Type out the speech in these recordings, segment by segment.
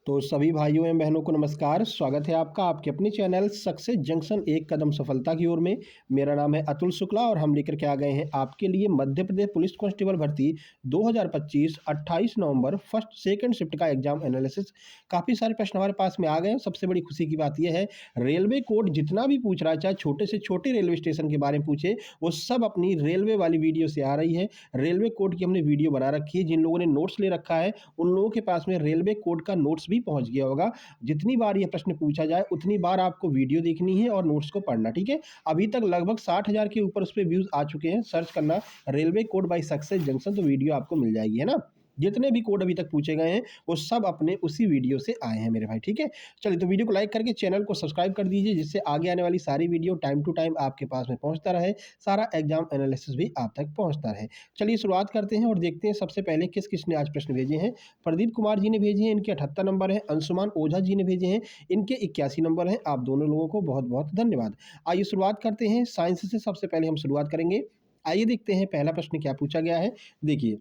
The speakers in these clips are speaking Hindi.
तो सभी भाइयों एवं बहनों को नमस्कार। स्वागत है आपका आपके अपने चैनल सक्सेस जंक्शन एक कदम सफलता की ओर में। मेरा नाम है अतुल शुक्ला और हम लेकर के आ गए हैं आपके लिए मध्य प्रदेश पुलिस कांस्टेबल भर्ती 2025 28 नवंबर फर्स्ट सेकंड शिफ्ट का एग्जाम एनालिसिस। काफ़ी सारे प्रश्न हमारे पास में आ गए हैं। सबसे बड़ी खुशी की बात यह है, रेलवे कोड जितना भी पूछ रहा है, चाहे छोटे से छोटे रेलवे स्टेशन के बारे में पूछे, वो सब अपनी रेलवे वाली वीडियो से आ रही है। रेलवे कोड की हमने वीडियो बना रखी है। जिन लोगों ने नोट्स ले रखा है उन लोगों के पास में रेलवे कोड का नोट्स भी पहुंच गया होगा। जितनी बार ये प्रश्न पूछा जाए उतनी बार आपको वीडियो देखनी है और नोट्स को पढ़ना, ठीक है। अभी तक लगभग 60,000 के ऊपर उस पर व्यूज आ चुके हैं। सर्च करना railway code by Success Junction तो वीडियो आपको मिल जाएगी, है ना। जितने भी कोड अभी तक पूछे गए हैं वो सब अपने उसी वीडियो से आए हैं मेरे भाई, ठीक है। चलिए तो वीडियो को लाइक करके चैनल को सब्सक्राइब कर दीजिए, जिससे आगे आने वाली सारी वीडियो टाइम टू टाइम आपके पास में पहुंचता रहे, सारा एग्जाम एनालिसिस भी आप तक पहुंचता रहे। चलिए शुरुआत करते हैं और देखते हैं सबसे पहले किस किसने आज प्रश्न भेजे हैं। प्रदीप कुमार जी ने भेजे हैं, इनके 78 नंबर है। अंशुमान ओझा जी ने भेजे हैं, इनके 81 नंबर हैं। आप दोनों लोगों को बहुत बहुत धन्यवाद। आइए शुरुआत करते हैं साइंस से। सबसे पहले हम शुरुआत करेंगे। आइए देखते हैं पहला प्रश्न क्या पूछा गया है। देखिए,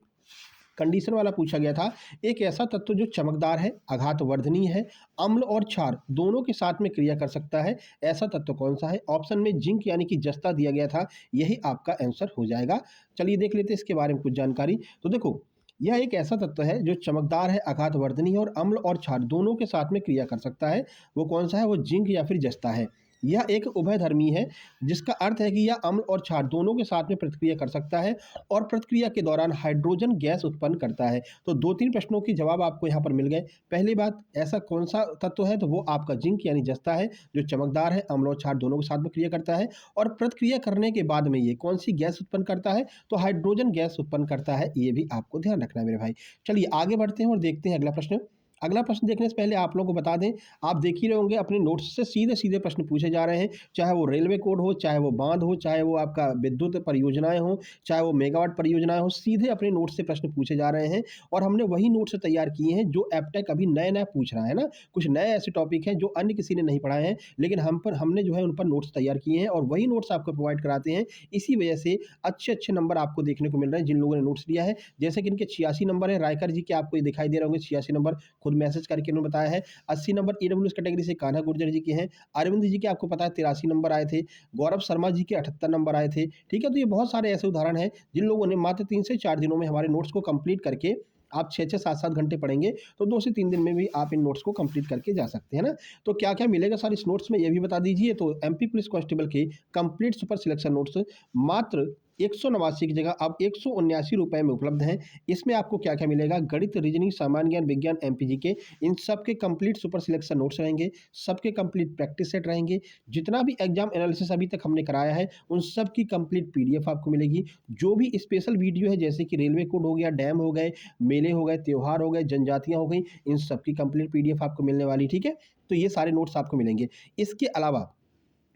कंडीशन वाला पूछा गया था, एक ऐसा तत्व जो चमकदार है, आघात वर्धनीय है, अम्ल और क्षार दोनों के साथ में क्रिया कर सकता है, ऐसा तत्व कौन सा है। ऑप्शन में जिंक यानी कि जस्ता दिया गया था, यही आपका आंसर हो जाएगा। चलिए देख लेते हैं इसके बारे में कुछ जानकारी। तो देखो, यह एक ऐसा तत्व है जो चमकदार है, आघात वर्धनीय है और अम्ल और क्षार दोनों के साथ में क्रिया कर सकता है। वो कौन सा है? वो जिंक या फिर जस्ता है। यह एक उभयधर्मी है, जिसका अर्थ है कि यह अम्ल और क्षार दोनों के साथ में प्रतिक्रिया कर सकता है और प्रतिक्रिया के दौरान हाइड्रोजन गैस उत्पन्न करता है। तो 2-3 प्रश्नों की जवाब आपको यहाँ पर मिल गए। पहली बात, ऐसा कौन सा तत्व है? तो वो आपका जिंक यानी जस्ता है, जो चमकदार है, अम्ल और क्षार दोनों के साथ में क्रिया करता है और प्रतिक्रिया करने के बाद में ये कौन सी गैस उत्पन्न करता है? तो हाइड्रोजन गैस उत्पन्न करता है। ये भी आपको ध्यान रखना है मेरे भाई। चलिए आगे बढ़ते हैं और देखते हैं अगला प्रश्न। अगला प्रश्न देखने से पहले आप लोगों को बता दें, आप देख ही रहे होंगे अपने नोट्स से सीधे सीधे प्रश्न पूछे जा रहे हैं। चाहे वो रेलवे कोड हो, चाहे वो बांध हो, चाहे वो आपका विद्युत परियोजनाएं हो, चाहे वो मेगावाट परियोजनाएं हो, सीधे अपने नोट्स से प्रश्न पूछे जा रहे हैं। और हमने वही नोट्स तैयार किए हैं जो एप्टेक अभी नए नए पूछ रहा है ना। कुछ नए ऐसे टॉपिक हैं जो अन्य किसी ने नहीं पढ़ाए हैं, लेकिन हमने जो है उन पर नोट्स तैयार किए हैं और वही नोट्स आपको प्रोवाइड कराते हैं। इसी वजह से अच्छे अच्छे नंबर आपको देखने को मिल रहे हैं जिन लोगों ने नोट्स लिया है। जैसे कि इनके 86 नंबर है, रायकर जी के आपको ये दिखाई दे रहे होंगे 86 नंबर, खुद मैसेज करके उन्होंने बताया है। 80 नंबर ईडब्ल्यूएस कैटेगरी से कान्हा गुर्जर जी के हैं। अरविंद जी के आपको पता है 83 नंबर आए थे। गौरव शर्मा जी के 78 नंबर आए थे, ठीक है। तो ये बहुत सारे ऐसे उदाहरण हैं जिन लोगों ने मात्र 3 से 4 दिनों में हमारे नोट्स को कंप्लीट करके, आप 6-6 7-7 घंटे पढ़ेंगे तो 2 से 3 दिन में भी आप इन नोट्स को कंप्लीट करके जा सकते हैं ना। तो क्या-क्या मिलेगा सर इस नोट्स में, ये भी बता दीजिए। तो एमपी पुलिस कांस्टेबल के कंप्लीट सुपर सिलेक्शन नोट्स मात्र 189 की जगह अब 179 रुपए में उपलब्ध हैं। इसमें आपको क्या-क्या मिलेगा? गणित, रीजनिंग, सामान्य ज्ञान, विज्ञान, एमपीजी के इन सब के कंप्लीट सुपर सिलेक्शन नोट्स रहेंगे, सबके कंप्लीट प्रैक्टिस सेट रहेंगे। जितना भी एग्जाम एनालिसिस अभी तक हमने कराया है उन सब की कंप्लीट पीडीएफ आपको मिलेगी। जो भी स्पेशल वीडियो है, जैसे कि रेलवे कोड हो गया, डैम हो गए, मेले हो गए, त्योहार हो गए, जनजातियां हो गई, इन सब की कंप्लीट पीडीएफ आपको मिलने वाली, ठीक है। तो ये सारे नोट्स आपको मिलेंगे। इसके अलावा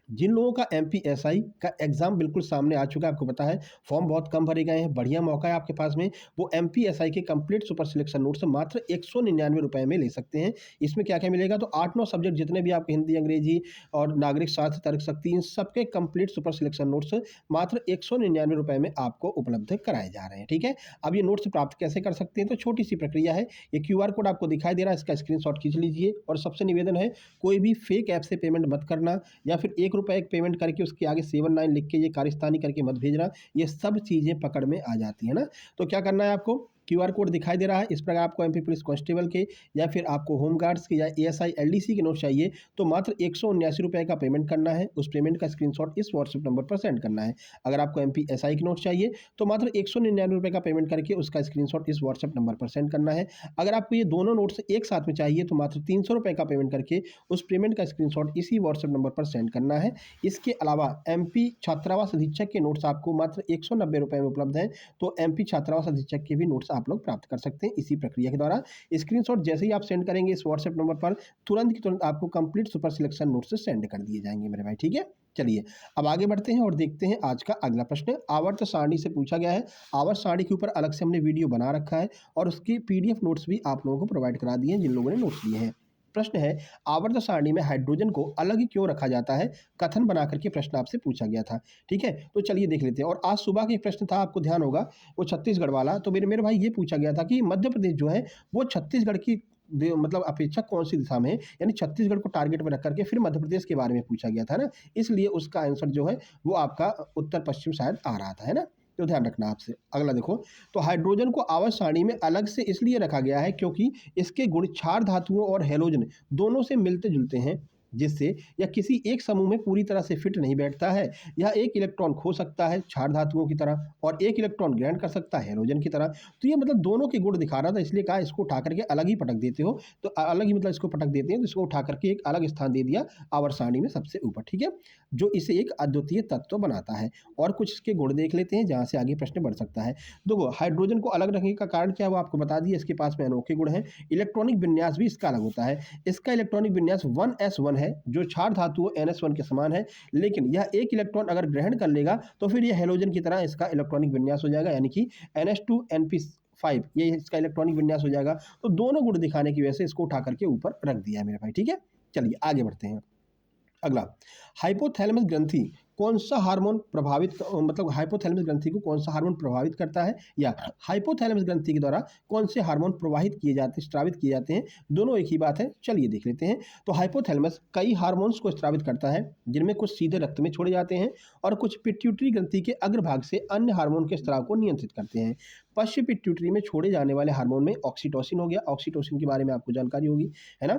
जिन लोगों का एमपीएसआई का एग्जाम बिल्कुल सामने आ चुका है, आपको पता है फॉर्म बहुत कम भरे गए हैं, बढ़िया मौका है आपके पास में, वो एमपीएसआई के कंप्लीट सुपर सिलेक्शन नोट्स मात्र 199 रुपए में ले सकते हैं। इसमें क्या क्या मिलेगा? तो 8-9 सब्जेक्ट जितने भी आपके हिंदी, अंग्रेजी और नागरिक शास्त्र, तर्क शक्ति, इन सबके कंप्लीट सुपर सिलेक्शन नोट्स मात्र 199 रुपए में आपको उपलब्ध कराए जा रहे हैं, ठीक है। अब ये नोट्स प्राप्त कैसे कर सकते हैं? तो छोटी सी प्रक्रिया है। ये क्यूआर कोड आपको दिखाई दे रहा है, इसका स्क्रीनशॉट खींच लीजिए और सबसे निवेदन है, कोई भी फेक ऐप से पेमेंट मत करना या फिर ₹1 एक पेमेंट करके उसके आगे 79 लिख के ये कारिस्तानी करके मत भेजना। ये सब चीज़ें पकड़ में आ जाती है ना। तो क्या करना है आपको? क्यूआर कोड दिखाई दे रहा है, इस प्रकार आपको एमपी पुलिस कांस्टेबल के या फिर आपको होमगार्ड्स के या एएसआई एलडीसी के नोट चाहिए तो मात्र 179 रुपए का पेमेंट करना है। उस पेमेंट का स्क्रीनशॉट इस व्हाट्सएप नंबर पर सेंड करना है। अगर आपको एमपीएसआई के नोट चाहिए तो मात्र 199 रुपए का पेमेंट करके उसका स्क्रीनशॉट इस व्हाट्सएप नंबर पर सेंड करना है। अगर आपको ये दोनों नोट्स एक साथ में चाहिए तो मात्र 300 रुपए का पेमेंट करके उस पेमेंट का स्क्रीनशॉट इसी व्हाट्सएप नंबर पर सेंड करना है। इसके अलावा एमपी छात्रावास अधीक्षक के नोट्स आपको मात्र 190 रुपए में उपलब्ध हैं। तो एमपी छात्रावास अधीक्षक के भी नोट्स आप लोग प्राप्त कर सकते हैं इसी प्रक्रिया के द्वारा। स्क्रीनशॉट जैसे ही आप सेंड करेंगे इस व्हाट्सएप नंबर पर, तुरंत की तुरंत आपको complete super selection notes send कर दिए जाएंगे मेरे भाई, ठीक है। चलिए अब आगे बढ़ते हैं और देखते हैं आज का अगला प्रश्न। आवर्त सारणी से पूछा गया है। आवर्त सारणी के ऊपर अलग से हमने वीडियो बना रखा है और उसकी पीडीएफ नोट्स भी आप लोगों को प्रोवाइड करा दिए हैं जिन लोगों ने नोट्स लिए हैं। प्रश्न है, आवर्त सारणी में हाइड्रोजन को अलग ही क्यों रखा जाता है? कथन बना करके प्रश्न आपसे पूछा गया था, ठीक है। तो चलिए देख लेते हैं। और आज सुबह का एक प्रश्न था, आपको ध्यान होगा, वो छत्तीसगढ़ वाला। तो मेरे भाई ये पूछा गया था कि मध्य प्रदेश जो है वो छत्तीसगढ़ की मतलब अपेक्षा कौन सी दिशा में है, यानी छत्तीसगढ़ को टारगेट में रख करके फिर मध्य प्रदेश के बारे में पूछा गया था ना, इसलिए उसका आंसर जो है वो आपका उत्तर पश्चिम शायद आ रहा था, है ना। तो ध्यान रखना आपसे। अगला देखो, तो हाइड्रोजन को आवर्त सारणी में अलग से इसलिए रखा गया है क्योंकि इसके गुण क्षार धातुओं और हैलोजन दोनों से मिलते जुलते हैं, जिससे यह किसी एक समूह में पूरी तरह से फिट नहीं बैठता है। यह एक इलेक्ट्रॉन खो सकता है क्षार धातुओं की तरह और एक इलेक्ट्रॉन ग्रहण कर सकता है हैलोजन की तरह। तो ये मतलब दोनों के गुण दिखा रहा था, इसलिए कहा इसको उठा करके अलग ही पटक देते हो, तो अलग ही मतलब इसको पटक देते हैं, तो इसको उठा करके एक अलग स्थान दे दिया आवर्त सारणी में सबसे ऊपर, ठीक है, जो इसे एक अद्वितीय तत्व बनाता है। और कुछ इसके गुण देख लेते हैं जहाँ से आगे प्रश्न बढ़ सकता है। देखो, हाइड्रोजन को अलग रखने का कारण क्या है वो आपको बता दिया, इसके पास में अनोखे गुण हैं। इलेक्ट्रॉनिक विन्यास भी इसका अलग होता है। इसका इलेक्ट्रॉनिक विन्यास 1s1 है, जो क्षार धातुओं NS1 के समान है, लेकिन यह एक इलेक्ट्रॉन अगर ग्रहण कर लेगा तो फिर यह हैलोजन की तरह इसका इलेक्ट्रॉनिक विन्यास हो जाएगा, यानी कि NH2NP5, ये इसका इलेक्ट्रॉनिक विन्यास हो जाएगा। तो दोनों गुण दिखाने की वजह से इसको उठा करके ऊपर रख दिया है मेरे भाई, ठीक है। चलिए आगे बढ़ते हैं। अगला, हाइपोथैलेमस ग्रंथि कौन सा हार्मोन प्रभावित, मतलब हाइपोथैलेमस ग्रंथि को कौन सा हार्मोन प्रभावित करता है, या हाइपोथैलेमस ग्रंथि के द्वारा कौन से हार्मोन प्रवाहित किए जाते, स्रावित किए जाते हैं, दोनों एक ही बात है। चलिए देख लेते हैं। तो हाइपोथैलेमस कई हार्मोन्स को स्रावित करता है, जिनमें कुछ सीधे रक्त में छोड़े जाते हैं और कुछ पिट्यूटरी ग्रंथि के अग्रभाग से अन्य हार्मोन के स्राव को नियंत्रित करते हैं। पश्चिम पिट्यूटरी में छोड़े जाने वाले हार्मोन में ऑक्सीटोसिन हो गया, ऑक्सीटोसिन के बारे में आपको जानकारी होगी, है ना,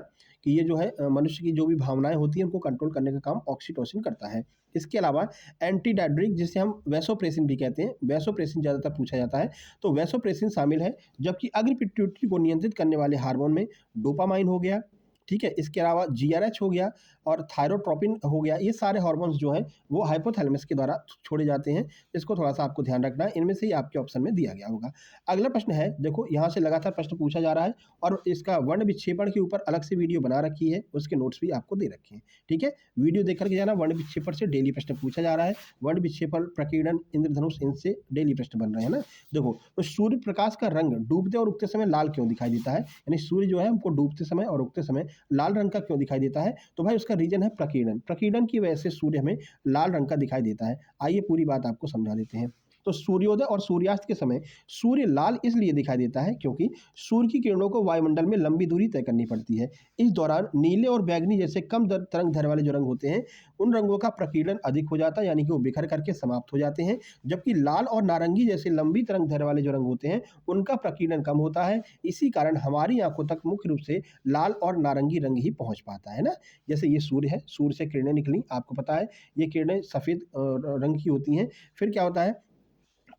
कि ये जो है मनुष्य की जो भी भावनाएं होती हैं उनको कंट्रोल करने का काम ऑक्सीटोसिन करता है। इसके अलावा एंटीडायड्रिक, जिसे हम वैसोप्रेसिन भी कहते हैं, वैसोप्रेसिन ज़्यादातर पूछा जाता है, तो वैसोप्रेसिन शामिल है। जबकि अग्र पिट्यूटरी को नियंत्रित करने वाले हार्मोन में डोपामाइन हो गया, ठीक है, इसके अलावा GRH हो गया और थायरोट्रोपिन हो गया। ये सारे हार्मोन्स जो हैं वो हाइपोथैलेमस के द्वारा छोड़े जाते हैं। इसको थोड़ा सा आपको ध्यान रखना है, इनमें से ही आपके ऑप्शन में दिया गया होगा। अगला प्रश्न है, देखो यहाँ से लगातार प्रश्न पूछा जा रहा है और इसका वर्ण विक्षेपण के ऊपर अलग से वीडियो बना रखी है, उसके नोट्स भी आपको दे रखे हैं, ठीक है। वीडियो देख करके जाना, वर्ण विक्षेपण से डेली प्रश्न पूछा जा रहा है। वर्ण विक्षेपण, प्रकीर्णन, इंद्रधनुष, इनसे डेली प्रश्न बन रहे हैं ना। देखो, तो सूर्य प्रकाश का रंग डूबते और उगते समय लाल क्यों दिखाई देता है, यानी सूर्य जो है हमको डूबते समय और उगते समय लाल रंग का क्यों दिखाई देता है, तो भाई उसका रीजन है प्रकीर्णन। प्रकीर्णन की वजह से सूर्य हमें लाल रंग का दिखाई देता है। आइए पूरी बात आपको समझा देते हैं। तो सूर्योदय और सूर्यास्त के समय सूर्य लाल इसलिए दिखाई देता है क्योंकि सूर्य की किरणों को वायुमंडल में लंबी दूरी तय करनी पड़ती है। इस दौरान नीले और बैंगनी जैसे कम तरंग दैर्घ्य वाले जो रंग होते हैं, उन रंगों का प्रकीर्णन अधिक हो जाता है, यानी कि वो बिखर करके समाप्त हो जाते हैं। जबकि लाल और नारंगी जैसे लंबी तरंग दैर्घ्य वाले जो रंग होते हैं, उनका प्रकीर्णन कम होता है। इसी कारण हमारी आंखों तक मुख्य रूप से लाल और नारंगी रंग ही पहुंच पाता है ना। जैसे ये सूर्य है, सूर्य से किरणें निकली, आपको पता है ये किरणें सफ़ेद रंग की होती हैं। फिर क्या होता है,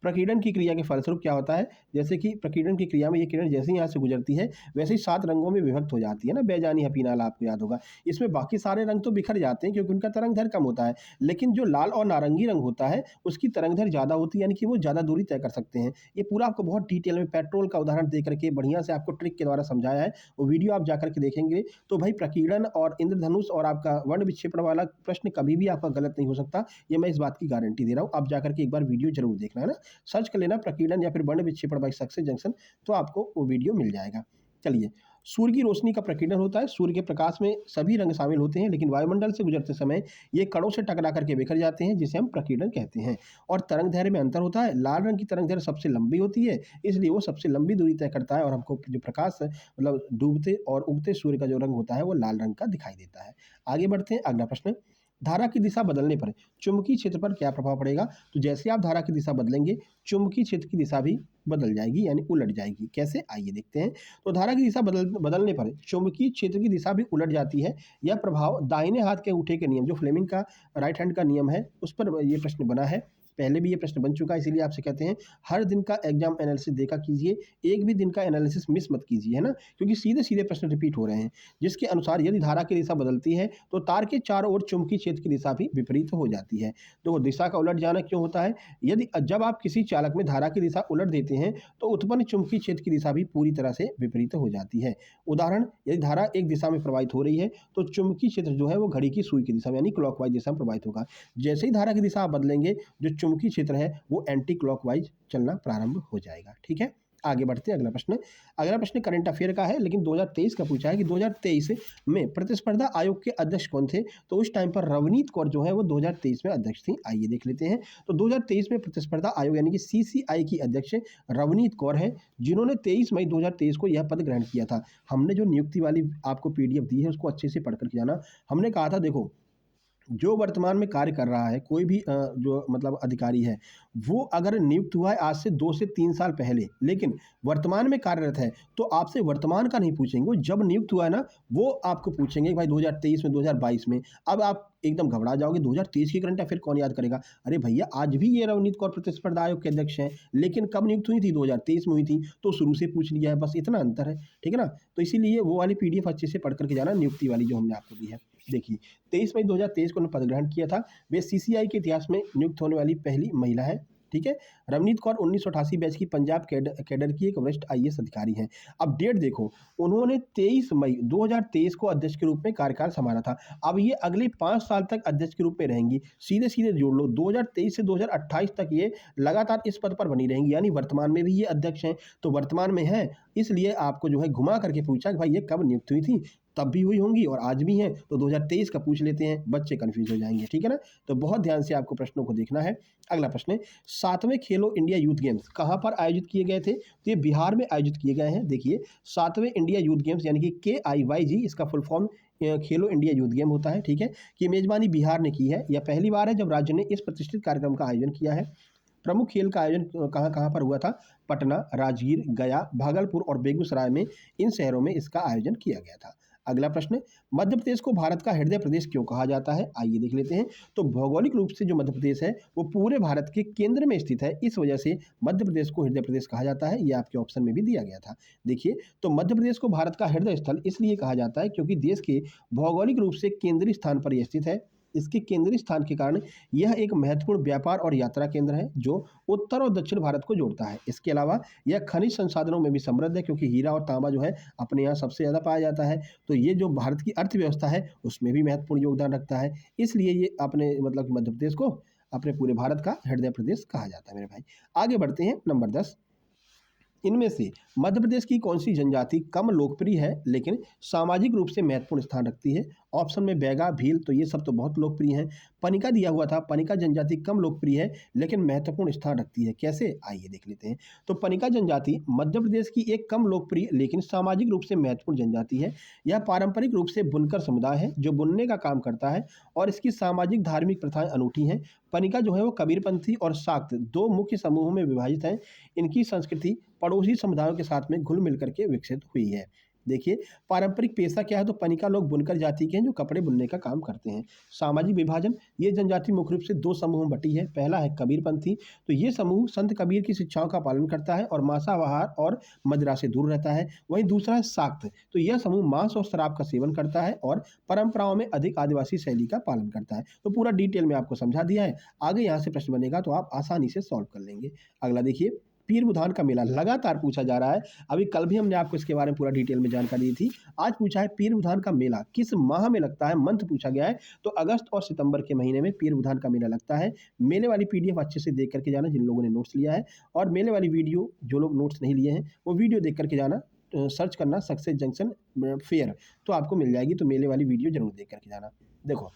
प्रकीर्णन की क्रिया के फलस्वरूप क्या होता है, जैसे कि प्रकीर्णन की क्रिया में ये किरण जैसे ही यहाँ से गुजरती है वैसे ही 7 रंगों में विभक्त हो जाती है ना, बैजानी हपीनाल आपको याद होगा। इसमें बाकी सारे रंग तो बिखर जाते हैं क्योंकि उनका तरंग दैर्घ्य कम होता है, लेकिन जो लाल और नारंगी रंग होता है उसकी तरंग दैर्घ्य ज़्यादा होती है, यानी कि वो ज़्यादा दूरी तय कर सकते हैं। ये पूरा आपको बहुत डिटेल में पेट्रोल का उदाहरण दे करके बढ़िया से आपको ट्रिक के द्वारा समझाया है, वो वीडियो आप जाकर के देखेंगे तो भाई प्रकीर्णन और इंद्रधनुष और आपका वर्ण विक्षेपण वाला प्रश्न कभी भी आपका गलत नहीं हो सकता, ये मैं इस बात की गारंटी दे रहा हूँ। आप जाकर के एक बार वीडियो जरूर देखना, है ना, सर्च कर लेना प्रकीर्णन या फिर वर्ण विक्षेपण बाय सक्सेस जंक्शन, तो आपको वो वीडियो मिल जाएगा। चलिए, सूर्य की रोशनी का प्रकीर्णन होता है। सूर्य के प्रकाश में सभी रंग शामिल होते हैं, लेकिन वायुमंडल से गुजरते समय ये कणों से टकरा करके बिखर जाते हैं, जिसे हम प्रकीर्णन कहते हैं। और तरंग दैर्घ्य में अंतर होता है। लाल रंग की तरंग दैर्घ्य सबसे लंबी होती है, इसलिए वो सबसे लंबी दूरी तय करता है और हमको जो प्रकाश मतलब डूबते और उगते सूर्य का जो रंग होता है वो लाल रंग का दिखाई देता है। आगे बढ़ते हैं, अगला प्रश्न, धारा की दिशा बदलने पर चुंबकीय क्षेत्र पर क्या प्रभाव पड़ेगा। तो जैसे आप धारा की दिशा बदलेंगे, चुंबकीय क्षेत्र की दिशा भी बदल जाएगी, यानी उलट जाएगी। कैसे, आइए देखते हैं। तो धारा की दिशा बदलने पर चुंबकीय क्षेत्र की दिशा भी उलट जाती है। यह प्रभाव दाहिने हाथ के अंगूठे के नियम, जो फ्लेमिंग का राइट हैंड का नियम है, उस पर यह प्रश्न बना है। पहले भी ये प्रश्न बन चुका है, इसीलिए आपसे कहते हैं हर दिन का एग्जाम एनालिसिस देखा कीजिए, एक भी दिन का एनालिसिस मिस मत कीजिए, है ना, क्योंकि सीधे सीधे प्रश्न रिपीट हो रहे हैं। जिसके अनुसार यदि धारा की दिशा बदलती है तो तार के चारों ओर चुंबकीय क्षेत्र की दिशा भी विपरीत हो जाती है। तो दिशा का उलट जाना क्यों होता है, यदि जब आप किसी चालक में धारा की दिशा उलट देते हैं तो उत्पन्न चुंबकीय क्षेत्र की दिशा भी पूरी तरह से विपरीत हो जाती है। उदाहरण, यदि धारा एक दिशा में प्रवाहित हो रही है तो चुंबकीय क्षेत्र जो है वो घड़ी की सुई की दिशा में, यानी क्लॉकवाइज दिशा में प्रवाहित होगा। जैसे ही धारा की दिशा आप बदलेंगे, जो चुंबकीय क्षेत्र है वो एंटी क्लॉकवाइज चलना प्रारंभ हो जाएगा, ठीक है। आगे बढ़ते हैं, अगला प्रश्न करंट अफेयर का है, लेकिन 2023 का पूछा है कि 2023 में प्रतिस्पर्धा आयोग के अध्यक्ष कौन थे। तो उस टाइम पर रवनीत कौर जो है वो 2023 में अध्यक्ष थी। आइए देख लेते हैं। तो 2023 में प्रतिस्पर्धा आयोग यानी कि सीसीआई की अध्यक्ष रवनीत कौर है, जिन्होंने 23 मई 2023 को यह पद ग्रहण किया था। हमने जो नियुक्ति वाली आपको पीडीएफ दी है उसको अच्छे से पढ़ कर के जाना। हमने कहा था देखो, जो वर्तमान में कार्य कर रहा है कोई भी जो मतलब अधिकारी है, वो अगर नियुक्त हुआ है आज से 2 से 3 साल पहले, लेकिन वर्तमान में कार्यरत है, तो आपसे वर्तमान का नहीं पूछेंगे, वो जब नियुक्त हुआ है ना, वो आपको पूछेंगे भाई 2023 में, 2022 में। अब आप एकदम घबरा जाओगे, 2023 की करंट अफेयर कौन याद करेगा? अरे भैया, आज भी ये रवनीत कौर प्रतिस्पर्धा आयोग के अध्यक्ष हैं, लेकिन कब नियुक्त हुई थी? 2023 में हुई थी, तो शुरू से पूछ लिया है, बस इतना अंतर है। ठीक है ना? तो इसीलिए वो वाली पीडीएफ अच्छे से पढ़ करके जाना, नियुक्ति वाली जो हमने आपको दी है। देखिए, 23 मई 2023 को उन्होंने पद ग्रहण किया था। वे सीसीआई के इतिहास में नियुक्त होने वाली पहली महिला है। ठीक है? रवनीत कौर 1988 बैच की पंजाब कैडर की एक वरिष्ठ आईएएस अधिकारी हैं। अब डेट देखो, उन्होंने 23 मई 2023 को अध्यक्ष के रूप में कार्यकाल संभाला था। अब ये अगले 5 साल तक अध्यक्ष के रूप में रहेंगी। सीधे-सीधे जोड़ लो, 2023 से 2028 तक ये लगातार इस पद पर बनी रहेंगी, यानी वर्तमान में भी ये अध्यक्ष हैं। तो वर्तमान में हैं, इसलिए आपको जो है घुमा करके पूछा कि भाई ये कब नियुक्त हुई थी? तब भी हुई होंगी और आज भी हैं, तो 2023 का पूछ लेते हैं, बच्चे कंफ्यूज हो जाएंगे। ठीक है ना? तो बहुत ध्यान से आपको प्रश्नों को देखना है। अगला प्रश्न है, 7वें खेलो इंडिया यूथ गेम्स कहाँ पर आयोजित किए गए थे? तो ये बिहार में आयोजित किए गए हैं। देखिए, 7वें इंडिया यूथ गेम्स यानी कि KIYG, इसका फुल फॉर्म खेलो इंडिया यूथ गेम होता है। ठीक है? कि मेजबानी बिहार ने की है। यह पहली बार है जब राज्य ने इस प्रतिष्ठित कार्यक्रम का आयोजन किया है। प्रमुख खेल का आयोजन कहाँ कहाँ पर हुआ था? पटना, राजगीर, गया, भागलपुर और बेगूसराय में, इन शहरों में इसका आयोजन किया गया था। अगला प्रश्न, मध्य प्रदेश को भारत का हृदय प्रदेश क्यों कहा जाता है? आइए देख लेते हैं। तो भौगोलिक रूप से जो मध्य प्रदेश है वो पूरे भारत के केंद्र में स्थित है, इस वजह से मध्य प्रदेश को हृदय प्रदेश कहा जाता है। ये आपके ऑप्शन में भी दिया गया था। देखिए, तो मध्य प्रदेश को भारत का हृदय स्थल इसलिए कहा जाता है क्योंकि देश के भौगोलिक रूप से केंद्रीय स्थान पर यह स्थित है। इसके केंद्रीय स्थान के कारण यह एक महत्वपूर्ण व्यापार और यात्रा केंद्र है जो उत्तर और दक्षिण भारत को जोड़ता है। इसके अलावा यह खनिज संसाधनों में भी समृद्ध है, क्योंकि हीरा और तांबा जो है अपने यहाँ सबसे ज़्यादा पाया जाता है। तो ये जो भारत की अर्थव्यवस्था है उसमें भी महत्वपूर्ण योगदान रखता है। इसलिए ये अपने मतलब कि मध्य प्रदेश को अपने पूरे भारत का हृदय प्रदेश कहा जाता है मेरे भाई। आगे बढ़ते हैं, नंबर 10, इनमें से मध्य प्रदेश की कौन सी जनजाति कम लोकप्रिय है लेकिन सामाजिक रूप से महत्वपूर्ण स्थान रखती है? ऑप्शन में बैगा, भील, तो ये सब तो बहुत लोकप्रिय हैं। पनिका दिया हुआ था, पनिका जनजाति कम लोकप्रिय है लेकिन महत्वपूर्ण स्थान रखती है। कैसे? आइए देख लेते हैं। तो पनिका जनजाति मध्य प्रदेश की एक कम लोकप्रिय लेकिन सामाजिक रूप से महत्वपूर्ण जनजाति है। यह पारंपरिक रूप से बुनकर समुदाय है जो बुनने का काम करता है और इसकी सामाजिक धार्मिक प्रथाएं अनूठी हैं। पनिका जो है वो कबीरपंथी और शाक्त दो मुख्य समूहों में विभाजित है। इनकी संस्कृति पड़ोसी समुदायों के साथ में घुल मिल करके विकसित हुई है। देखिए, पारंपरिक पेशा क्या है? तो पनिका लोग बुनकर जाति के हैं जो कपड़े बुनने का काम करते हैं। सामाजिक विभाजन, ये जनजाति मुख्य रूप से दो समूहों में बटी है। पहला है कबीरपंथी, तो ये समूह संत कबीर की शिक्षाओं का पालन करता है और मांसाहार और मदिरा से दूर रहता है। वहीं दूसरा है शाक्त, तो यह समूह मांस और शराब का सेवन करता है और परंपराओं में अधिक आदिवासी शैली का पालन करता है। तो पूरा डिटेल में आपको समझा दिया है। आगे यहाँ से प्रश्न बनेगा तो आप आसानी से सॉल्व कर लेंगे। अगला देखिए, पीर बुधान का मेला लगातार पूछा जा रहा है। अभी कल भी हमने आपको इसके बारे में पूरा डिटेल में जानकारी दी थी। आज पूछा है पीर बुधान का मेला किस माह में लगता है? मंथ पूछा गया है। तो अगस्त और सितंबर के महीने में पीर बुधान का मेला लगता है। मेले वाली पीडीएफ अच्छे से देख करके जाना जिन लोगों ने नोट्स लिया है, और मेले वाली वीडियो जो लोग नोट्स नहीं लिए हैं वो वीडियो देख करके जाना। सर्च करना सक्सेस जंक्शन फेयर, तो आपको मिल जाएगी। तो मेले वाली वीडियो जरूर देख करके जाना। देखो,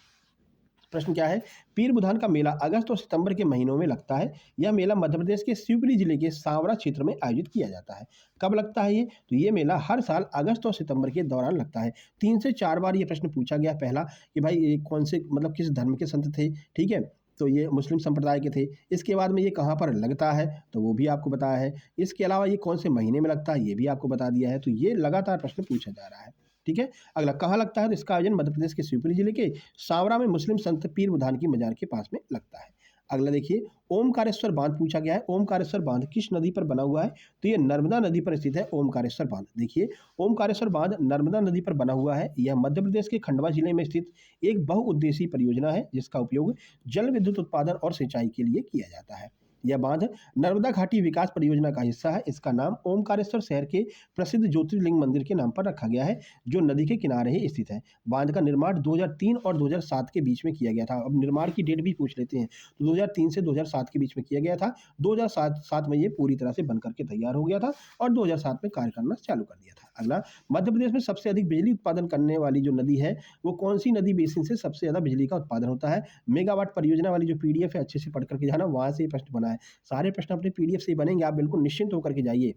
प्रश्न क्या है? पीर बुधान का मेला अगस्त और सितंबर के महीनों में लगता है। यह मेला मध्य प्रदेश के शिवपुरी जिले के सांवरा क्षेत्र में आयोजित किया जाता है। कब लगता है ये? तो ये मेला हर साल अगस्त और सितंबर के दौरान लगता है। 3 से 4 बार ये प्रश्न पूछा गया। पहला कि भाई ये कौन से मतलब किस धर्म के संत थे? ठीक है, तो ये मुस्लिम संप्रदाय के थे। इसके बाद में ये कहाँ पर लगता है? तो वो भी आपको बताया है। इसके अलावा ये कौन से महीने में लगता है? ये भी आपको बता दिया है। तो ये लगातार प्रश्न पूछा जा रहा है। ठीक है, अगला कहाँ लगता है? तो इसका आयोजन मध्य प्रदेश के शिवपुरी जिले के सांवरा में मुस्लिम संत पीर बुधान की मजार के पास में लगता है। अगला देखिए, ओमकारेश्वर बांध पूछा गया है। ओमकारेश्वर बांध किस नदी पर बना हुआ है? तो ये नर्मदा नदी पर स्थित है ओमकारेश्वर बांध। देखिए, ओमकारेश्वर बांध नर्मदा नदी पर बना हुआ है। यह मध्य प्रदेश के खंडवा जिले में स्थित एक बहुउद्देशीय परियोजना है जिसका उपयोग जल विद्युत उत्पादन और सिंचाई के लिए किया जाता है। यह बांध नर्मदा घाटी विकास परियोजना का हिस्सा है। इसका नाम ओमकारेश्वर शहर के प्रसिद्ध ज्योतिर्लिंग मंदिर के नाम पर रखा गया है, जो नदी के किनारे ही स्थित है। बांध का निर्माण 2003 और 2007 के बीच में किया गया था। अब निर्माण की डेट भी पूछ लेते हैं, तो 2003 से 2007 के बीच में किया गया था। 2007 में ये पूरी तरह से बनकर के तैयार हो गया था और 2007 में कार्य करना चालू कर दिया था। अगला, मध्य प्रदेश में सबसे अधिक बिजली उत्पादन करने वाली जो नदी है, वो कौन सी नदी बेसिन से सबसे ज़्यादा बिजली का उत्पादन होता है? मेगावाट परियोजना वाली जो पीडीएफ है, अच्छे से पढ़ करके जाना, वहाँ से ये प्रश्न बना है। सारे प्रश्न अपने पीडीएफ से ही बनेंगे, आप बिल्कुल निश्चिंत होकर के जाइए।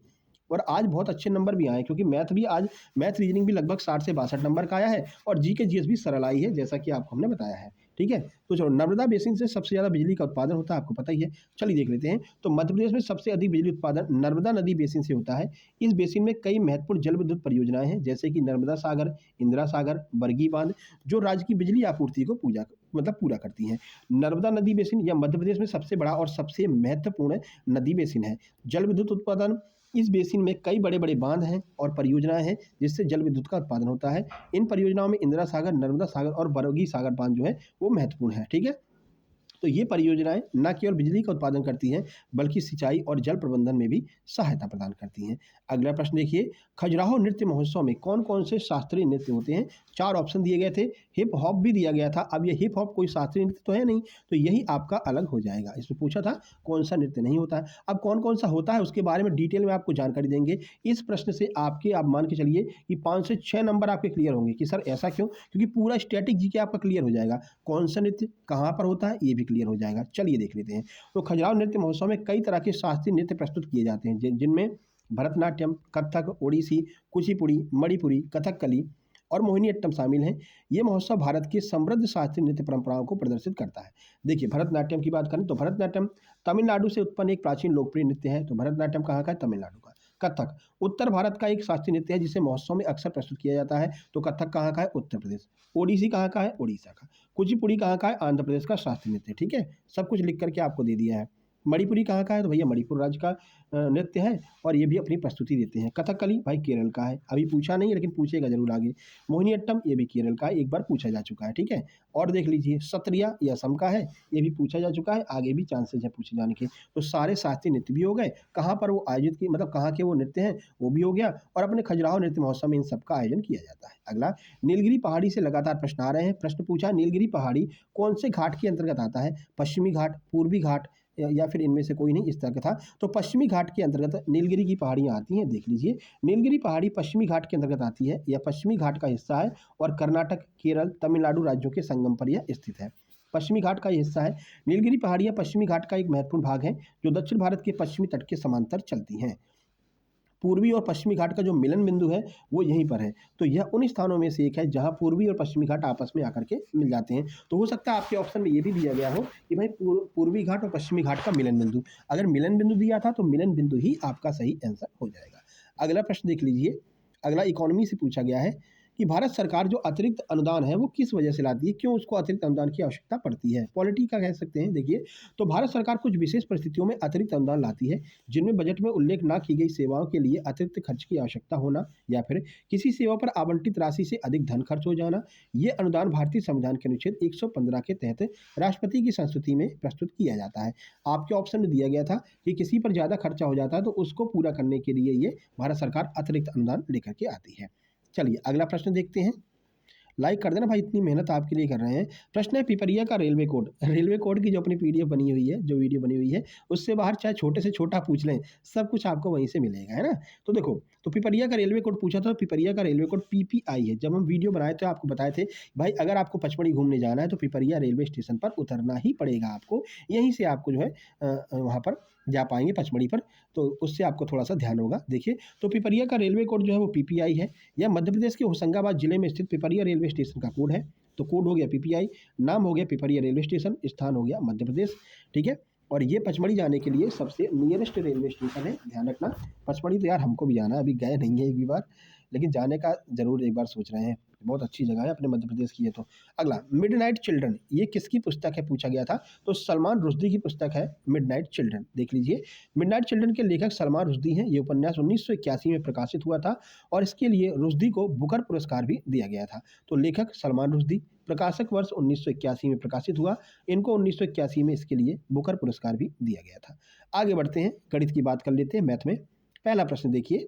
और आज बहुत अच्छे नंबर भी आए, क्योंकि मैथ रीजनिंग भी लगभग 60 से 62 नंबर का आया है और जीके जीएस भी सरल आई है, जैसा कि आपको हमने बताया है। ठीक है, तो चलो, नर्मदा बेसिन से सबसे ज़्यादा बिजली का उत्पादन होता है, आपको पता ही है। चलिए देख लेते हैं। तो मध्य प्रदेश में सबसे अधिक बिजली उत्पादन नर्मदा नदी बेसिन से होता है। इस बेसिन में कई महत्वपूर्ण जल विद्युत परियोजनाएं हैं, जैसे कि नर्मदा सागर, इंदिरा सागर, बरगी बांध, जो राज्य की बिजली आपूर्ति को पूरा करती हैं। नर्मदा नदी बेसिन यह मध्य प्रदेश में सबसे बड़ा और सबसे महत्वपूर्ण नदी बेसिन है। जल विद्युत उत्पादन, इस बेसिन में कई बड़े बड़े बांध हैं और परियोजनाएं हैं, जिससे जल विद्युत का उत्पादन होता है। इन परियोजनाओं में इंदिरा सागर, नर्मदा सागर और बरगी सागर बांध जो है वो महत्वपूर्ण है। ठीक है, तो ये परियोजनाएं न केवल बिजली का उत्पादन करती हैं, बल्कि सिंचाई और जल प्रबंधन में भी सहायता प्रदान करती हैं। अगला प्रश्न देखिए, खजुराहो नृत्य महोत्सव में कौन कौन से शास्त्रीय नृत्य होते हैं? 4 ऑप्शन दिए गए थे, हिप हॉप भी दिया गया था। अब ये हिप हॉप कोई शास्त्रीय नृत्य तो है नहीं, तो यही आपका अलग हो जाएगा। इसमें पूछा था कौन सा नृत्य नहीं होता है। अब कौन कौन सा होता है उसके बारे में डिटेल में आपको जानकारी देंगे। इस प्रश्न से आप मान के चलिए कि 5 से 6 नंबर आपके क्लियर होंगे। कि सर ऐसा क्यों? क्योंकि पूरा स्टैटिक जीके आपका क्लियर हो जाएगा। कौन सा नृत्य कहाँ पर होता है ये भी क्लियर हो जाएगा। चलिए देख लेते हैं। तो खजुराहो नृत्य महोत्सव में कई तरह के शास्त्रीय नृत्य प्रस्तुत किए जाते हैं, जिनमें भरतनाट्यम, कथक, ओडिसी, कुचिपुड़ी, मणिपुरी, कथकली और मोहिनीअट्टम शामिल हैं। ये महोत्सव भारत की समृद्ध शास्त्रीय नृत्य परंपराओं को प्रदर्शित करता है। देखिए, भरतनाट्यम की बात करें तो भरतनाट्यम तमिलनाडु से उत्पन्न एक प्राचीन लोकप्रिय नृत्य है। तो भरतनाट्यम कहाँ का है? तमिलनाडु का। कथक उत्तर भारत का एक शास्त्रीय नृत्य है, जिसे महोत्सव में अक्सर प्रस्तुत किया जाता है। तो कथक कहाँ का है? उत्तर प्रदेश। ओडिसी कहाँ का है? उड़ीसा का। कुचिपुड़ी कहाँ का है? आंध्र प्रदेश का शास्त्रीय नृत्य। ठीक है, सब कुछ लिख करके आपको दे दिया है। मणिपुरी कहाँ का है? तो भैया मणिपुर राज्य का नृत्य है और ये भी अपनी प्रस्तुति देते हैं। कथकली भाई केरल का है, अभी पूछा नहीं है लेकिन पूछेगा जरूर आगे। मोहिनीअट्टम ये भी केरल का है, एक बार पूछा जा चुका है। ठीक है, और देख लीजिए, सत्रिया ये असम का है, ये भी पूछा जा चुका है, आगे भी चांसेस है पूछे जाने के। तो सारे शास्त्रीय नृत्य भी हो गए, कहाँ पर वो आयोजित की, मतलब कहाँ के वो नृत्य हैं वो भी हो गया, और अपने खजुराहो नृत्य महोत्सव में इन सबका आयोजन किया जाता है। अगला, नीलगिरी पहाड़ी से लगातार प्रश्न आ रहे हैं। प्रश्न पूछा, नीलगिरी पहाड़ी कौन से घाट के अंतर्गत आता है? पश्चिमी घाट, पूर्वी घाट या फिर इनमें से कोई नहीं, इस तरह का था। तो पश्चिमी घाट के अंतर्गत नीलगिरी की पहाड़ियाँ आती हैं। देख लीजिए, नीलगिरी पहाड़ी पश्चिमी घाट के अंतर्गत आती है, यह पश्चिमी घाट का हिस्सा है और कर्नाटक, केरल, तमिलनाडु राज्यों के संगम पर यह स्थित है। पश्चिमी घाट का हिस्सा है। नीलगिरी पहाड़ियाँ पश्चिमी घाट का एक महत्वपूर्ण भाग है, जो दक्षिण भारत के पश्चिमी तट के समांतर चलती हैं। पूर्वी और पश्चिमी घाट का जो मिलन बिंदु है वो यहीं पर है। तो यह उन स्थानों में से एक है जहां पूर्वी और पश्चिमी घाट आपस में आकर के मिल जाते हैं। तो हो सकता है आपके ऑप्शन में ये भी दिया गया हो कि भाई पूर्वी घाट और पश्चिमी घाट का मिलन बिंदु। अगर मिलन बिंदु दिया था तो मिलन बिंदु ही आपका सही आंसर हो जाएगा। अगला प्रश्न देख लीजिए। अगला इकोनॉमी से पूछा गया है कि भारत सरकार जो अतिरिक्त अनुदान है वो किस वजह से लाती है, क्यों उसको अतिरिक्त अनुदान की आवश्यकता पड़ती है? पॉलिटी का कह सकते हैं। देखिए, तो भारत सरकार कुछ विशेष परिस्थितियों में अतिरिक्त अनुदान लाती है, जिनमें बजट में उल्लेख ना की गई सेवाओं के लिए अतिरिक्त खर्च की आवश्यकता होना, या फिर किसी सेवा पर आवंटित राशि से अधिक धन खर्च हो जाना। ये अनुदान भारतीय संविधान के अनुच्छेद 115 के तहत राष्ट्रपति की संस्तुति में प्रस्तुत किया जाता है। आपके ऑप्शन में दिया गया था कि किसी पर ज़्यादा खर्चा हो जाता है तो उसको पूरा करने के लिए ये भारत सरकार अतिरिक्त अनुदान लेकर के आती है। चलिए अगला प्रश्न देखते हैं। लाइक कर देना भाई, इतनी मेहनत आपके लिए कर रहे हैं। प्रश्न है पिपरिया का रेलवे कोड। रेलवे कोड की जो अपनी पीडीएफ बनी हुई है, जो वीडियो बनी हुई है, उससे बाहर चाहे छोटे से छोटा पूछ लें, सब कुछ आपको वहीं से मिलेगा, है ना। तो देखो, तो पिपरिया का रेलवे कोड पूछा था। पिपरिया का रेलवे कोड पीपीआई है। जब हम वीडियो बनाए थे आपको बताए थे भाई, अगर आपको पचमढ़ी घूमने जाना है तो पिपरिया रेलवे स्टेशन पर उतरना ही पड़ेगा आपको। यहीं से आपको जो है वहाँ पर जा पाएंगे पचमढ़ी पर, तो उससे आपको थोड़ा सा ध्यान होगा। देखिए, तो पिपरिया का रेलवे कोड जो है वो पीपीआई है। यह मध्य प्रदेश के होशंगाबाद जिले में स्थित पिपरिया रेलवे स्टेशन का कोड है। तो कोड हो गया पीपीआई, नाम हो गया पिपरिया रेलवे स्टेशन, स्थान हो गया मध्य प्रदेश। ठीक है, और ये पचमढ़ी जाने के लिए सबसे नियरेस्ट रेलवे स्टेशन है, ध्यान रखना। पचमढ़ी तो यार हमको भी जाना है, अभी गए नहीं है एक भी बार, लेकिन जाने का जरूर एक बार सोच रहे हैं बहुत अच्छी जगह है अपने मध्य प्रदेश की ये तो। अगला, मिडनाइट चिल्ड्रन, ये किसकी पुस्तक है पूछा गया था, तो सलमान रुश्दी की पुस्तक है मिडनाइट चिल्ड्रन। देख लीजिए, मिडनाइट चिल्ड्रन के लेखक सलमान रुश्दी हैं। ये उपन्यास 1981 में प्रकाशित हुआ था और इसके लिए रुश्दी को बुकर पुरस्कार भी दिया गया था। तो लेखक सलमान रुश्दी, प्रकाशक वर्ष 1981 में प्रकाशित हुआ, इनको 1981 में इसके लिए बुकर पुरस्कार भी दिया गया था। आगे बढ़ते हैं, गणित की बात कर लेते हैं, मैथ में। पहला प्रश्न देखिए,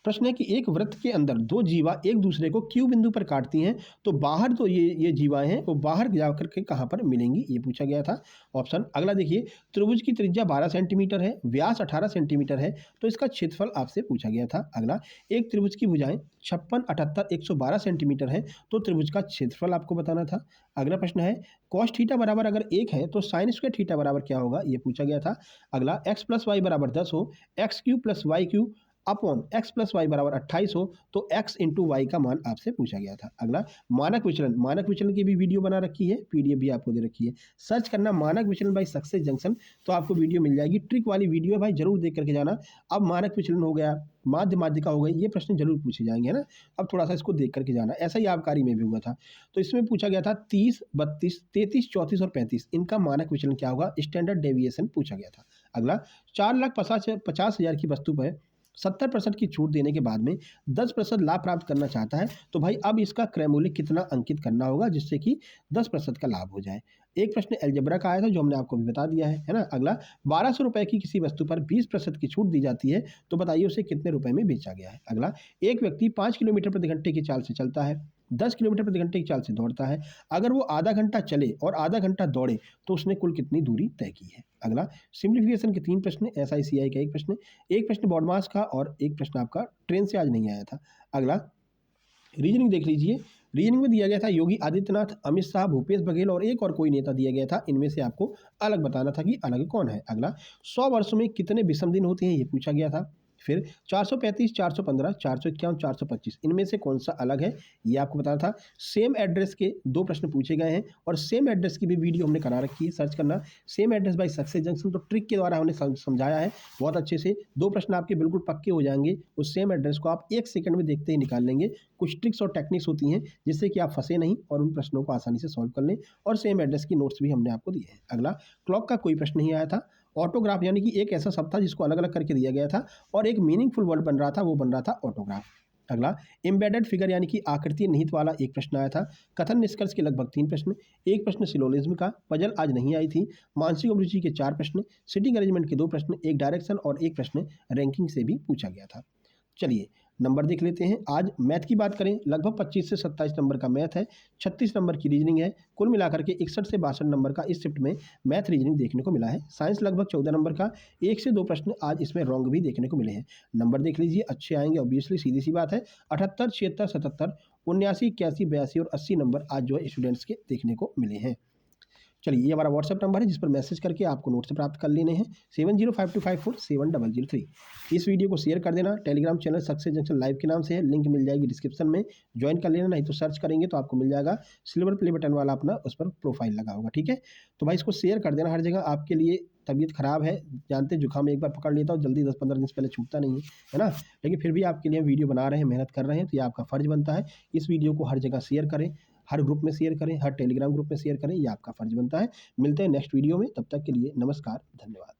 प्रश्न है कि एक वृत्त के अंदर दो जीवा एक दूसरे को क्यू बिंदु पर काटती हैं, तो बाहर तो ये जीवाएं हैं, वो बाहर जाकर के कहाँ पर मिलेंगी, ये पूछा गया था ऑप्शन। अगला देखिए, त्रिभुज की त्रिज्या 12 सेंटीमीटर है, व्यास 18 सेंटीमीटर है, तो इसका क्षेत्रफल आपसे पूछा गया था। अगला, एक त्रिभुज की भुजाएं 56, 78, 112 सेंटीमीटर है, तो त्रिभुज का क्षेत्रफल आपको बताना था। अगला प्रश्न है, कॉस थीटा बराबर अगर 1 है तो साइन स्क्वायर थीटा बराबर क्या होगा, ये पूछा गया था। अगला, एक्स प्लस वाई बराबर 10 हो, X Q plus Y Q upon X plus Y बराबर 28 हो, तो एक्स इंटू वाई का मान आपसे पूछा गया था। अगला, मानक विचलन, मानक विचलन की भी वीडियो बना रखी है, पीडीएफ भी आपको दे रखी है, सर्च करना मानक विचलन बाई सक्सेस जंक्शन, तो आपको वीडियो मिल जाएगी। ट्रिक वाली वीडियो है भाई, जरूर देख करके जाना। अब मानक विचलन हो गया, माध्य माध्यिका हो गई, ये प्रश्न जरूर पूछे जाएंगे, है ना। अब थोड़ा सा इसको देख करके जाना, ऐसा ही आबकारी में भी हुआ था। तो इसमें पूछा गया था 30, 32, 33, 34 और 35, इनका मानक विचलन क्या होगा, स्टैंडर्ड डेविएशन पूछा गया था। अगला, 4,50,000 की वस्तु पर 70% की छूट देने के बाद में 10% लाभ प्राप्त करना चाहता है, तो भाई अब इसका क्रय मूल्य कितना अंकित करना होगा जिससे कि 10% का लाभ हो जाए। एक प्रश्न अलजेब्रा का आया था जो हमने आपको भी बता दिया है ना। अगला, 1200 रुपए की किसी वस्तु पर 20% की छूट दी जाती है, तो बताइए उसे कितने रुपए में बेचा गया है। अगला, एक व्यक्ति 5 किलोमीटर प्रति घंटे की चाल से चलता है, 10 किलोमीटर प्रति घंटे की चाल से दौड़ता है। अगर वो आधा घंटा चले और आधा घंटा दौड़े तो उसने कुल कितनी दूरी तय की है। अगला, सिंप्लीफिकेशन के 3 प्रश्न, SICI का एक प्रश्न बॉडमास का और एक प्रश्न आपका ट्रेन से आज नहीं आया था। अगला, रीजनिंग देख लीजिए, रीजनिंग में दिया गया था योगी आदित्यनाथ, अमित शाह, भूपेश बघेल और एक और कोई नेता दिया गया था, इनमें से आपको अलग बताना था कि अलग कौन है। अगला, 100 वर्षों में कितने विषम दिन होते हैं, ये पूछा गया था। फिर 435, 415, 451, 425, इनमें से कौन सा अलग है, ये आपको बताना था। सेम एड्रेस के 2 प्रश्न पूछे गए हैं और सेम एड्रेस की भी वीडियो हमने करा रखी है, सर्च करना same address by Success Junction. तो ट्रिक के द्वारा हमने समझाया है बहुत अच्छे से, 2 प्रश्न आपके बिल्कुल पक्के हो जाएंगे। उस सेम एड्रेस को आप 1 सेकंड में देखते ही निकाल लेंगे। कुछ ट्रिक्स और टेक्निक्स होती हैं जिससे कि आप फंसे नहीं और उन प्रश्नों को आसानी से सॉल्व कर लें, और सेम एड्रेस की नोट्स भी हमने आपको दिए हैं। अगला, क्लॉक का कोई प्रश्न नहीं आया था। ऑटोग्राफ यानी कि एक ऐसा शब्द था जिसको अलग अलग करके दिया गया था और एक मीनिंगफुल वर्ड बन रहा था, वो बन रहा था ऑटोग्राफ। अगला, एम्बेडेड फिगर यानी कि आकृति निहित वाला एक प्रश्न आया था। कथन निष्कर्ष के लगभग 3 प्रश्न, एक प्रश्न सिलोजिज्म का, पजल आज नहीं आई थी, मानसिक अभिरुचि के 4 प्रश्न, सिटिंग अरेंजमेंट के 2 प्रश्न, एक डायरेक्शन और एक प्रश्न रैंकिंग से भी पूछा गया था। चलिए नंबर देख लेते हैं। आज मैथ की बात करें, लगभग 25 से 27 नंबर का मैथ है, 36 नंबर की रीजनिंग है, कुल मिलाकर के 61 से 62 नंबर का इस शिफ्ट में मैथ रीजनिंग देखने को मिला है। साइंस लगभग 14 नंबर का, 1 से 2 प्रश्न आज इसमें रॉन्ग भी देखने को मिले हैं। नंबर देख लीजिए, अच्छे आएंगे ऑब्वियसली, सीधी सी बात है। 78, 76, 77, 79, 81, 82 और 80 नंबर आज जो है स्टूडेंट्स के देखने को मिले हैं। चलिए, ये हमारा व्हाट्सएप नंबर है जिस पर मैसेज करके आपको नोट्स प्राप्त कर लेने हैं, 7052547003। इस वीडियो को शेयर कर देना। Telegram channel success junction live के नाम से है, लिंक मिल जाएगी डिस्क्रिप्शन में, ज्वाइन कर लेना, नहीं तो सर्च करेंगे तो आपको मिल जाएगा सिल्वर प्ले बटन वाला अपना, उस पर प्रोफाइल लगा होगा, ठीक है। तो भाई इसको शेयर कर देना हर जगह। आपके लिए तबीयत खराब है, जानते जुकाम एक बार पकड़ लेता हूँ जल्दी 10-15 दिन से पहले छूटता नहीं है ना, लेकिन फिर भी आपके लिए वीडियो बना रहे हैं, मेहनत कर रहे हैं, तो ये आपका फ़र्ज़ बनता है इस वीडियो को हर जगह शेयर करें, हर ग्रुप में शेयर करें, हर टेलीग्राम ग्रुप में शेयर करें, ये आपका फ़र्ज़ बनता है। मिलते हैं नेक्स्ट वीडियो में, तब तक के लिए नमस्कार, धन्यवाद।